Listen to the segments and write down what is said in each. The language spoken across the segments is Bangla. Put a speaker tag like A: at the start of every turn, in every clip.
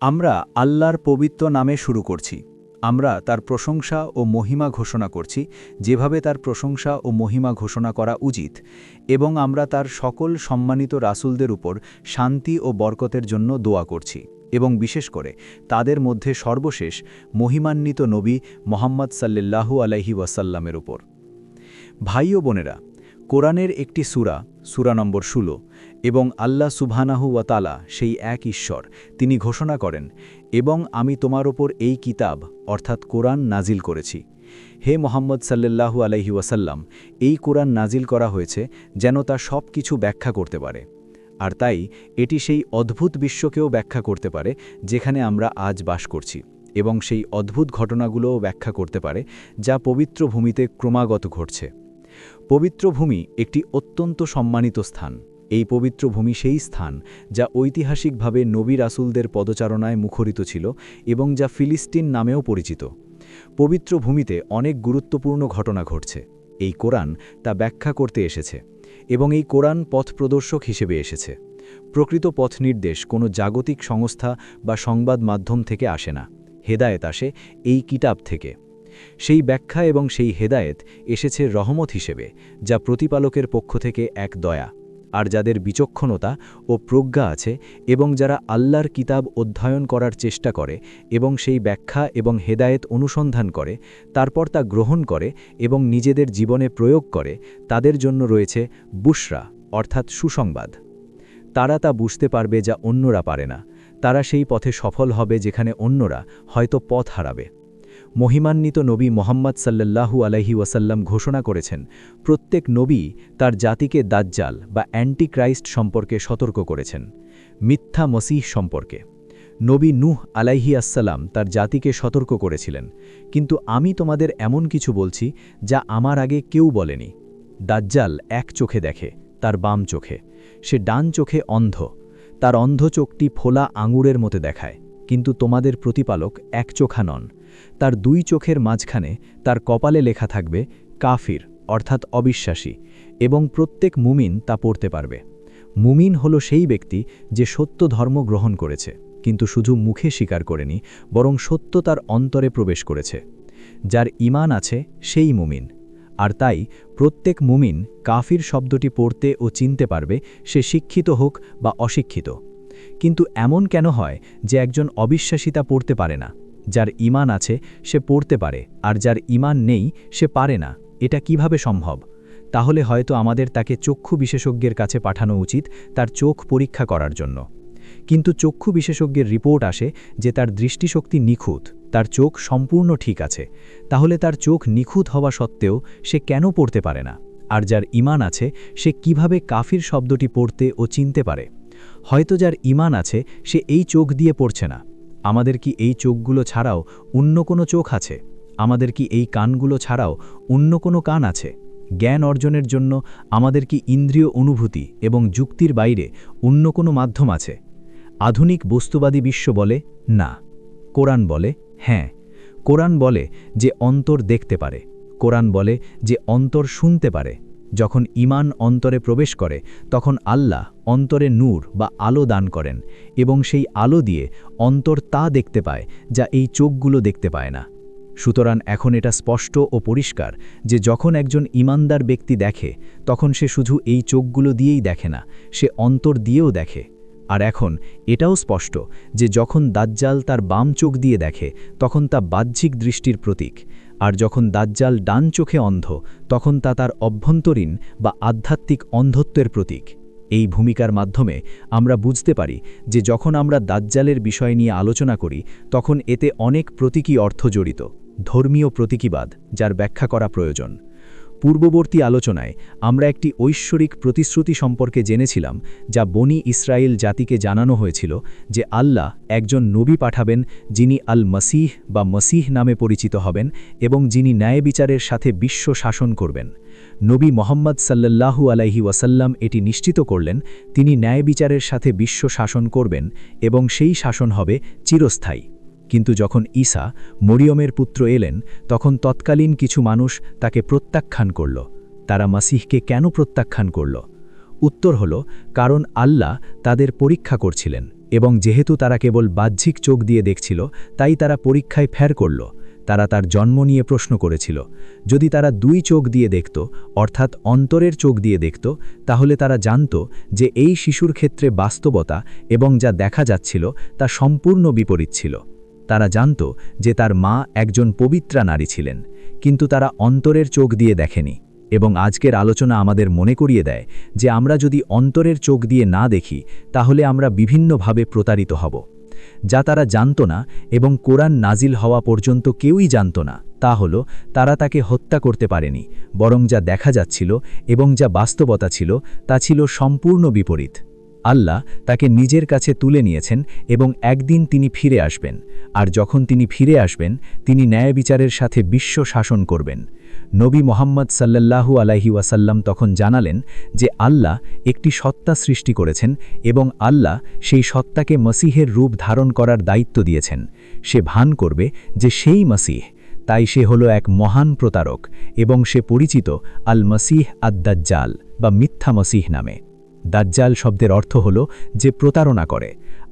A: আমরা আল্লাহর পবিত্র নামে শুরু করছি। আমরা তার প্রশংসা ও মহিমা ঘোষণা করছি, যেভাবে তার প্রশংসা ও মহিমা ঘোষণা করা উচিত, এবং আমরা তার সকল সম্মানিত রাসূলদের উপর শান্তি ও বরকতের জন্য দোয়া করছি, এবং বিশেষ করে তাদের মধ্যে সর্বশেষ মহিমান্বিত নবী মুহাম্মদ সাল্লাল্লাহু আলাইহি ওয়াসাল্লামের উপর। ভাই ও বোনেরা, কোরআনের একটি সূরা নম্বর 16, এবং আল্লাহ সুবহানাহু ওয়া তাআলা সেই এক ঈশ্বর, তিনি ঘোষণা করেন, এবং আমি তোমার ওপর এই কিতাব অর্থাৎ কোরআন নাজিল করেছি। হে মুহাম্মদ সাল্লাল্লাহু আলাইহি ওয়াসাল্লাম, এই কোরআন নাজিল করা হয়েছে যেন তা সব কিছু ব্যাখ্যা করতে পারে, আর তাই এটি সেই অদ্ভুত বিশ্বকেও ব্যাখ্যা করতে পারে যেখানে আমরা আজ বাস করছি, এবং সেই অদ্ভুত ঘটনাগুলোও ব্যাখ্যা করতে পারে যা পবিত্র ভূমিতে ক্রমাগত ঘটছে। পবিত্র ভূমি একটি অত্যন্ত সম্মানিত স্থান। এই পবিত্র ভূমি সেই স্থান যা ঐতিহাসিকভাবে নবী রাসূলদের পদচারণায় মুখরিত ছিল এবং যা ফিলিস্তিন নামেও পরিচিত। পবিত্র ভূমিতে অনেক গুরুত্বপূর্ণ ঘটনা ঘটছে। এই কোরআন তা ব্যাখ্যা করতে এসেছে, এবং এই কোরআন পথ প্রদর্শক হিসেবে এসেছে। প্রকৃত পথ নির্দেশ কোনো জাগতিক সংস্থা বা সংবাদ মাধ্যম থেকে আসে না, হেদায়েত আসে এই কিতাব থেকে। সেই ব্যাখ্যা এবং সেই হেদায়েত এসেছে রহমত হিসেবে, যা প্রতিপালকের পক্ষ থেকে এক দয়া। আর যাদের বিচক্ষণতা ও প্রজ্ঞা আছে এবং যারা আল্লাহর কিতাব অধ্যয়ন করার চেষ্টা করে এবং সেই ব্যাখ্যা এবং হেদায়েত অনুসন্ধান করে, তারপর তা গ্রহণ করে এবং নিজেদের জীবনে প্রয়োগ করে, তাদের জন্য রয়েছে বুশরা অর্থাৎ সুসংবাদ। তারা তা বুঝতে পারবে যা অন্যরা পারে না। তারা সেই পথে সফল হবে যেখানে অন্যরা হয়তো পথ হারাবে। মহিমান্বিত নবী মুহাম্মদ সাল্লাল্লাহু আলাইহি ওয়াসাল্লাম ঘোষণা করেছেন, প্রত্যেক নবী তার জাতিকে দাজ্জাল বা অ্যান্টিক্রাইস্ট সম্পর্কে সতর্ক করেছেন, মিথ্যা মসিহ সম্পর্কে। নবী নূহ আলাইহি আসসালাম তার জাতিকে সতর্ক করেছিলেন, কিন্তু আমি তোমাদের এমন কিছু বলছি যা আমার আগে কেউ বলেনি। দাজ্জাল এক চোখে দেখে, তার বাম চোখে। সে ডান চোখে অন্ধ, তার অন্ধ চোখটি ফোলা আঙুরের মতো দেখায়, কিন্তু তোমাদের প্রতিপালক এক চোখা নন। তার দুই চোখের মাঝখানে তার কপালে লেখা থাকবে কাফির অর্থাৎ অবিশ্বাসী, এবং প্রত্যেক মুমিন তা পড়তে পারবে। মুমিন হল সেই ব্যক্তি যে সত্য ধর্ম গ্রহণ করেছে, কিন্তু শুধু মুখে স্বীকার করেনি, বরং সত্য তার অন্তরে প্রবেশ করেছে। যার ঈমান আছে সেই মুমিন। আর তাই প্রত্যেক মুমিন কাফির শব্দটি পড়তে ও চিনতে পারবে, সে শিক্ষিত হোক বা অশিক্ষিত। কিন্তু এমন কেন হয় যে একজন অবিশ্বাসী তা পড়তে পারে না? যার ঈমান আছে সে পড়তে পারে, আর যার ঈমান নেই সে পারে না। এটা কিভাবে সম্ভব? তাহলে হয়তো আমাদের তাকে চক্ষু বিশেষজ্ঞের কাছে পাঠানো উচিত তার চোখ পরীক্ষা করার জন্য। কিন্তু চক্ষু বিশেষজ্ঞের রিপোর্ট আসে যে তার দৃষ্টিশক্তি নিখুঁত, তার চোখ সম্পূর্ণ ঠিক আছে। তাহলে তার চোখ নিখুঁত হওয়া সত্ত্বেও সে কেন পড়তে পারে না? আর যার ঈমান আছে সে কিভাবে কাফির শব্দটি পড়তে ও চিনতে পারে? হয়তো যার ঈমান আছে সে এই চোখ দিয়ে পড়ছে না। আমাদের কি এই চোখগুলো ছাড়াও অন্য কোনো চোখ আছে? আমাদের কি এই কানগুলো ছাড়াও অন্য কোনো কান আছে? জ্ঞান অর্জনের জন্য আমাদের কি ইন্দ্রিয় অনুভূতি এবং যুক্তির বাইরে অন্য কোনো মাধ্যম আছে? আধুনিক বস্তুবাদী বিশ্ব বলে না, কোরআন বলে হ্যাঁ। কোরআন বলে যে অন্তর দেখতে পারে, কোরআন বলে যে অন্তর শুনতে পারে। যখন ঈমান অন্তরে প্রবেশ করে তখন আল্লাহ অন্তরে নূর বা আলো দান করেন, এবং সেই আলো দিয়ে অন্তর তা দেখতে পায় যা এই চোখগুলো দেখতে পায় না। সুতরাং এখন এটা স্পষ্ট ও পরিষ্কার যে যখন একজন ঈমানদার ব্যক্তি দেখে, তখন সে শুধু এই চোখগুলো দিয়েই দেখে না, সে অন্তর দিয়েও দেখে। আর এখন এটাও স্পষ্ট যে যখন দাজ্জাল তার বাম চোখ দিয়ে দেখে, তখন তা বাহ্যিক দৃষ্টির প্রতীক, আর যখন দাজ্জাল ডান চোখে অন্ধ, তখন তা তার অভ্যন্তরীণ বা আধ্যাত্মিক অন্ধত্বের প্রতীক। এই ভূমিকার মাধ্যমে আমরা বুঝতে পারি যে যখন আমরা দাজ্জালের বিষয় নিয়ে আলোচনা করি, তখন এতে অনেক প্রতীকী অর্থ জড়িত, ধর্মীয় প্রতীকীবাদ, যার ব্যাখ্যা করা প্রয়োজন। পূর্ববর্তী আলোচনায় আমরা একটি ঐশ্বরিক প্রতিশ্রুতি সম্পর্কে জেনেছিলাম, যা বনি ইসরায়েল জাতিকে জানানো হয়েছিল যে আল্লাহ একজন নবী পাঠাবেন যিনি আল মসিহ বা মসিহ নামে পরিচিত হবেন, এবং যিনি ন্যায় বিচারের সাথে বিশ্ব শাসন করবেন। নবী মুহাম্মদ সাল্লাল্লাহু আলাইহি ওয়াসাল্লাম এটি নিশ্চিত করলেন, তিনি ন্যায় বিচারের সাথে বিশ্ব শাসন করবেন এবং সেই শাসন হবে চিরস্থায়ী। কিন্তু যখন ঈসা মরিয়মের পুত্র এলেন, তখন তৎকালীন কিছু মানুষ তাকে প্রত্যাখ্যান করল। তারা মসিহকে কেন প্রত্যাখ্যান করল? উত্তর হল, কারণ আল্লাহ তাদের পরীক্ষা করছিলেন এবং যেহেতু তারা কেবল বাহ্যিক চোখ দিয়ে দেখছিল, তাই তারা পরীক্ষায় ফের করল। তারা তার জন্ম নিয়ে প্রশ্ন করেছিল। যদি তারা দুই চোখ দিয়ে দেখত, অর্থাৎ অন্তরের চোখ দিয়ে দেখত, তাহলে তারা জানত যে এই শিশুর ক্ষেত্রে বাস্তবতা এবং যা দেখা যাচ্ছিল তা সম্পূর্ণ বিপরীত ছিল। তারা জানত যে তার মা একজন পবিত্রা নারী ছিলেন, কিন্তু তারা অন্তরের চোখ দিয়ে দেখেনি। এবং আজকের আলোচনা আমাদের মনে করিয়ে দেয় যে আমরা যদি অন্তরের চোখ দিয়ে না দেখি, তাহলে আমরা বিভিন্নভাবে প্রতারিত হব। যা তারা জানত না এবং কোরআন নাজিল হওয়া পর্যন্ত কেউই জানত না, তা হল তারা তাকে হত্যা করতে পারেনি, বরং যা দেখা যাচ্ছিল এবং যা বাস্তবতা ছিল তা ছিল সম্পূর্ণ বিপরীত। আল্লাহ তাকে নিজের কাছে তুলে নিয়েছেন এবং একদিন তিনি ফিরে আসবেন, আর যখন তিনি ফিরে আসবেন তিনি ন্যায় বিচারের সাথে বিশ্ব শাসন করবেন। নবী মোহাম্মদ সাল্লাল্লাহু আলাইহি ওয়াসাল্লাম তখন জানালেন যে আল্লাহ একটি সত্তা সৃষ্টি করেছেন এবং আল্লাহ সেই সত্তাকে মসিহের রূপ ধারণ করার দায়িত্ব দিয়েছেন। সে ভান করবে যে সেই মসিহ, তাই সে হলো এক মহান প্রতারক এবং সে পরিচিত আল মসিহ আদ-দাজ্জাল বা মিথ্যা মসিহ নামে। দাজ্জাল শব্দের অর্থ হল যে প্রতারণা করে,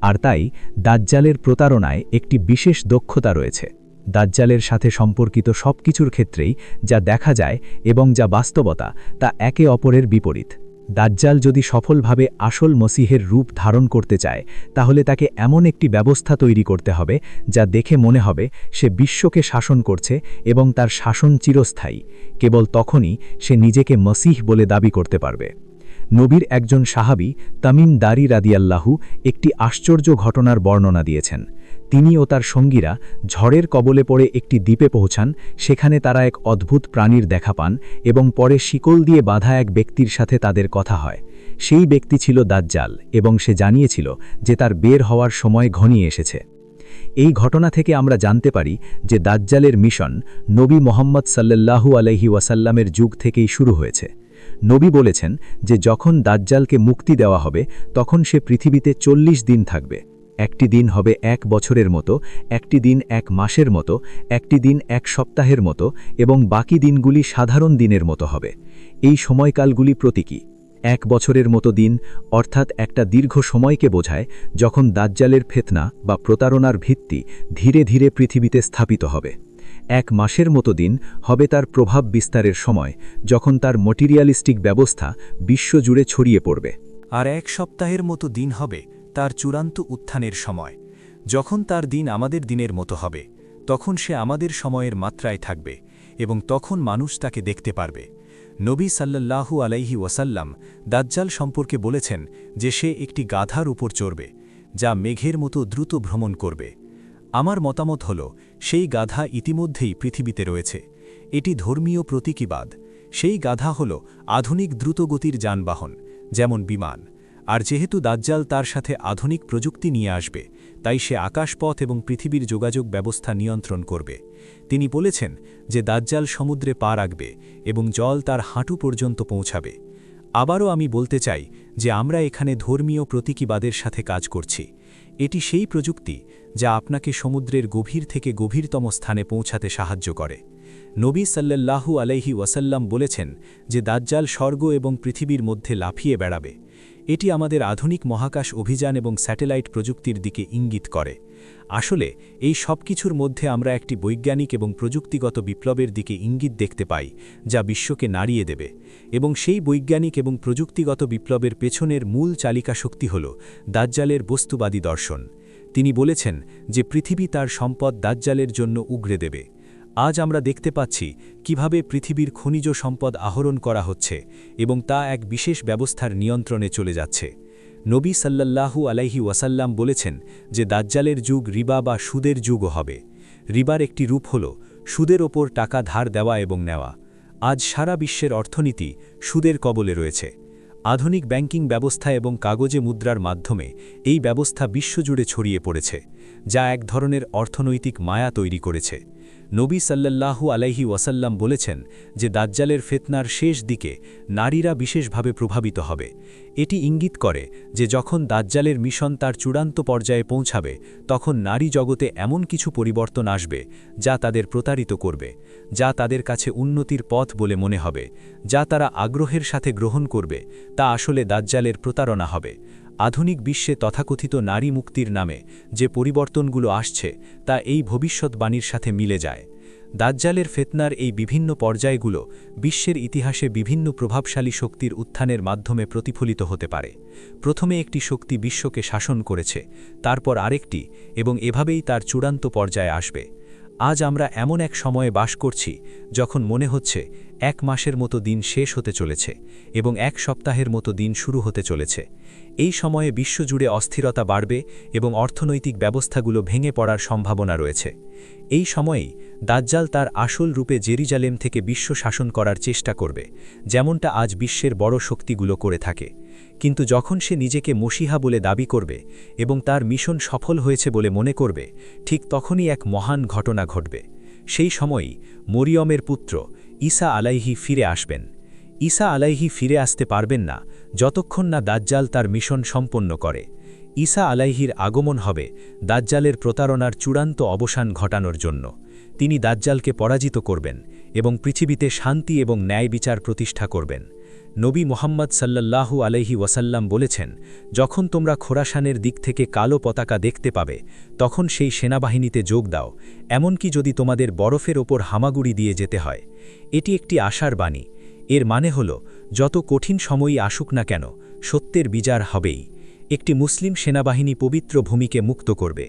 A: আর তাই দাজ্জালের প্রতারণায় একটি বিশেষ দক্ষতা রয়েছে। দাজ্জালের সাথে সম্পর্কিত সবকিছুর ক্ষেত্রেই যা দেখা যায় এবং যা বাস্তবতা তা একে অপরের বিপরীত। দাজ্জাল যদি সফলভাবে আসল মসিহের রূপ ধারণ করতে চায়, তাহলে তাকে এমন একটি ব্যবস্থা তৈরি করতে হবে যা দেখে মনে হবে সে বিশ্বকে শাসন করছে এবং তার শাসন চিরস্থায়ী। কেবল তখনই সে নিজেকে মসিহ বলে দাবি করতে পারবে। নবীর একজন সাহাবী তামিম দারি রাদিয়াল্লাহু একটি আশ্চর্য ঘটনার বর্ণনা দিয়েছেন। তিনি ও তার সঙ্গীরা ঝড়ের কবলে পড়ে একটি দ্বীপে পৌঁছান। সেখানে তারা এক অদ্ভুত প্রাণীর দেখা পান এবং পরে শিকল দিয়ে বাঁধা এক ব্যক্তির সাথে তাদের কথা হয়। সেই ব্যক্তি ছিল দাজ্জাল এবং সে জানিয়েছিল যে তার বের হওয়ার সময় ঘনিয়ে এসেছে। এই ঘটনা থেকে আমরা জানতে পারি যে দাজ্জালের মিশন নবী মোহাম্মদ সাল্লাল্লাহু আলাইহি ওয়াসাল্লামের যুগ থেকেই শুরু হয়েছে। নবী বলেছেন যে যখন দাজ্জালকে মুক্তি দেওয়া হবে, তখন সে পৃথিবীতে 40 দিন থাকবে। একটি দিন হবে 1 বছরের মতো, একটি দিন 1 মাসের মতো, একটি দিন 1 সপ্তাহের মতো এবং বাকি দিনগুলি সাধারণ দিনের মতো হবে। এই সময়কালগুলি প্রতীকী। 1 বছরের মতো দিন অর্থাৎ একটা দীর্ঘ সময়কে বোঝায়, যখন দাজ্জালের ফিতনা বা প্রতারণার ভিত্তি ধীরে ধীরে পৃথিবীতে স্থাপিত হবে। 1 মাসের মতো দিন হবে তার প্রভাব বিস্তারের সময়, যখন তার মটিরিয়ালিস্টিক ব্যবস্থা বিশ্বজুড়ে ছড়িয়ে পড়বে।
B: আর 1 সপ্তাহের মতো দিন হবে তার চূড়ান্ত উত্থানের সময়। যখন তার দিন আমাদের দিনের মতো হবে, তখন সে আমাদের সময়ের মাত্রায় থাকবে এবং তখন মানুষ তাকে দেখতে পারবে। নবী সাল্লাল্লাহু আলাইহি ওয়াসাল্লাম দাজ্জাল সম্পর্কে বলেছেন যে সে একটি গাধার উপর চড়বে, যা মেঘের মতো দ্রুত ভ্রমণ করবে। আমার মতামত হল সেই গাধা ইতিমধ্যেই পৃথিবীতে রয়েছে। এটি ধর্মীয় প্রতীকীবাদ। সেই গাধা হল আধুনিক দ্রুতগতির যানবাহন, যেমন বিমান। আর যেহেতু দাজ্জাল তার সাথে আধুনিক প্রযুক্তি নিয়ে আসবে, তাই সে আকাশপথ এবং পৃথিবীর যোগাযোগ ব্যবস্থা নিয়ন্ত্রণ করবে। তিনি বলেছেন যে দাজ্জাল সমুদ্রে পা রাখবে এবং জল তার হাঁটু পর্যন্ত পৌঁছাবে। আবারও আমি বলতে চাই যে আমরা এখানে ধর্মীয় প্রতীকীবাদের সাথে কাজ করছি। এটি সেই প্রযুক্তি যা আপনাকে সমুদ্রের গভীর থেকে গভীরতম স্থানে পৌঁছাতে সাহায্য করে। নবী সাল্লাল্লাহু আলাইহি ওয়াসাল্লাম বলেছেন যে দাজ্জাল স্বর্গ এবং পৃথিবীর মধ্যে লাফিয়ে বেড়াবে। এটি আমাদের আধুনিক মহাকাশ অভিযান এবং স্যাটেলাইট প্রযুক্তির দিকে ইঙ্গিত করে। আসলে এই সব কিছুর মধ্যে আমরা একটি বৈজ্ঞানিক এবং প্রযুক্তিগত বিপ্লবের দিকে ইঙ্গিত দেখতে পাই, যা বিশ্বকে নাড়িয়ে দেবে। এবং সেই বৈজ্ঞানিক এবং প্রযুক্তিগত বিপ্লবের পেছনের মূল চালিকা শক্তি হল দাজ্জালের বস্তুবাদী দর্শন। তিনি বলেছেন যে পৃথিবী তার সম্পদ দাজ্জালের জন্য উগরে দেবে। আজ আমরা দেখতে পাচ্ছি কিভাবে পৃথিবীর খনিজ সম্পদ আহরণ করা হচ্ছে এবং তা এক বিশেষ ব্যবস্থার নিয়ন্ত্রণে চলে যাচ্ছে। নবী সাল্লাল্লাহু আলাইহি ওয়াসাল্লাম বলেছেন যে দাজ্জালের যুগ রিবা বা সুদের যুগও হবে। রিবার একটি রূপ হল সুদের ওপর টাকা ধার দেওয়া এবং নেওয়া। আজ সারা বিশ্বের অর্থনীতি সুদের কবলে রয়েছে। আধুনিক ব্যাংকিং ব্যবস্থা এবং কাগজে মুদ্রার মাধ্যমে এই ব্যবস্থা বিশ্বজুড়ে ছড়িয়ে পড়েছে, যা এক ধরনের অর্থনৈতিক মায়া তৈরি করেছে। নবী সাল্লাল্লাহু আলাইহি ওয়াসাল্লাম বলেছেন যে দাজ্জালের ফিতনার শেষ দিকে নারীরা বিশেষভাবে প্রভাবিত হবে। এটি ইঙ্গিত করে যে যখন দাজ্জালের মিশন তার চূড়ান্ত পর্যায়ে পৌঁছাবে তখন নারী জগতে এমন কিছু পরিবর্তন আসবে যা তাদের প্রতারিত করবে, যা তাদের কাছে উন্নতির পথ বলে মনে হবে, যা তারা আগ্রহের সাথে গ্রহণ করবে, তা আসলে দাজ্জালের প্রতারণা হবে। আধুনিক বিশ্বে তথাকথিত নারী মুক্তির নামে যে পরিবর্তনগুলো আসছে তা এই ভবিষ্যৎবাণীর সাথে মিলে যায়। দাজ্জালের ফিতনার এই বিভিন্ন পর্যায়গুলো বিশ্বের ইতিহাসে বিভিন্ন প্রভাবশালী শক্তির উত্থানের মাধ্যমে প্রতিফলিত হতে পারে। প্রথমে একটি শক্তি বিশ্বকে শাসন করেছে, তারপর আরেকটি, এবং এভাবেই তার চূড়ান্ত পর্যায়ে আসবে। আজ আমরা এমন এক সময়ে বাস করছি যখন মনে হচ্ছে 1 মাসের মতো দিন শেষ হতে চলেছে এবং 1 সপ্তাহের মতো দিন শুরু হতে চলেছে। এই সময়ে বিশ্বজুড়ে অস্থিরতা বাড়বে এবং অর্থনৈতিক ব্যবস্থাগুলো ভেঙে পড়ার সম্ভাবনা রয়েছে। এই সময়েই দাজ্জাল তার আসল রূপে জেরুজালেম থেকে বিশ্ব শাসন করার চেষ্টা করবে, যেমনটা আজ বিশ্বের বড় শক্তিগুলো করে থাকে। কিন্তু যখন সে নিজেকে মসিহা বলে দাবি করবে এবং তার মিশন সফল হয়েছে বলে মনে করবে, ঠিক তখনই এক মহান ঘটনা ঘটবে। সেই সময়ই মরিয়মের পুত্র ঈসা আলাইহি ফিরে আসবেন। ঈসা আলাইহি ফিরে আসতে পারবেন না যতক্ষণ না দাজ্জাল তার মিশন সম্পন্ন করে। ঈসা আলাইহির আগমন হবে দাজ্জালের প্রতারণার চূড়ান্ত অবসান ঘটানোর জন্য। তিনি দাজ্জালকে পরাজিত করবেন এবং পৃথিবীতে শান্তি এবং ন্যায় বিচার প্রতিষ্ঠা করবেন। নবী মুহাম্মদ সাল্লাল্লাহু আলাইহি ওয়াসাল্লাম বলেছেন, যখন তোমরা খোরাসানের দিক থেকে কালো পতাকা দেখতে পাবে তখন সেই সেনাবাহিনীতে যোগ দাও, এমনকি যদি তোমাদের বরফের ওপর হামাগুড়ি দিয়ে যেতে হয়। এটি একটি আশার বাণী। এর মানে হল, যত কঠিন সময়ই আসুক না কেন, সত্যের বিচার হবেই। একটি মুসলিম সেনাবাহিনী পবিত্র ভূমিকে মুক্ত করবে।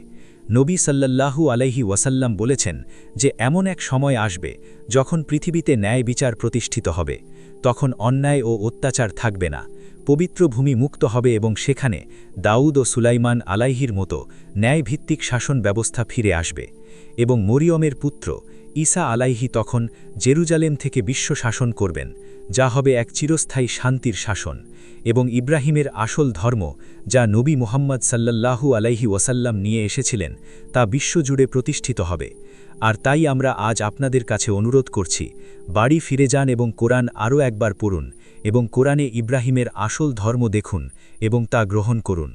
B: নবী সাল্লাল্লাহু আলাইহি ওয়াসাল্লাম বলেছেন যে এমন এক সময় আসবে যখন পৃথিবীতে ন্যায় বিচার প্রতিষ্ঠিত হবে। তখন অন্যায় ও অত্যাচার থাকবে না, পবিত্র ভূমি মুক্ত হবে এবং সেখানে দাউদ ও সুলাইমান আলাইহির মতো ন্যায়ভিত্তিক শাসন ব্যবস্থা ফিরে আসবে। এবং মরিয়মের পুত্র ঈসা আলাইহি তখন জেরুজালেম থেকে বিশ্ব শাসন করবেন, যা হবে এক চিরস্থায়ী শান্তির শাসন। এবং ইব্রাহিমের আসল ধর্ম, যা নবী মুহাম্মদ সাল্লাল্লাহু আলাইহি ওয়াসাল্লাম নিয়ে এসেছিলেন, তা বিশ্বজুড়ে প্রতিষ্ঠিত হবে। আর তাই আমরা আজ আপনাদের কাছে অনুরোধ করছি, বাড়ি ফিরে যান এবং কোরআন আরও একবার পড়ুন এবং কোরআনে ইব্রাহিমের আসল ধর্ম দেখুন এবং তা গ্রহণ করুন।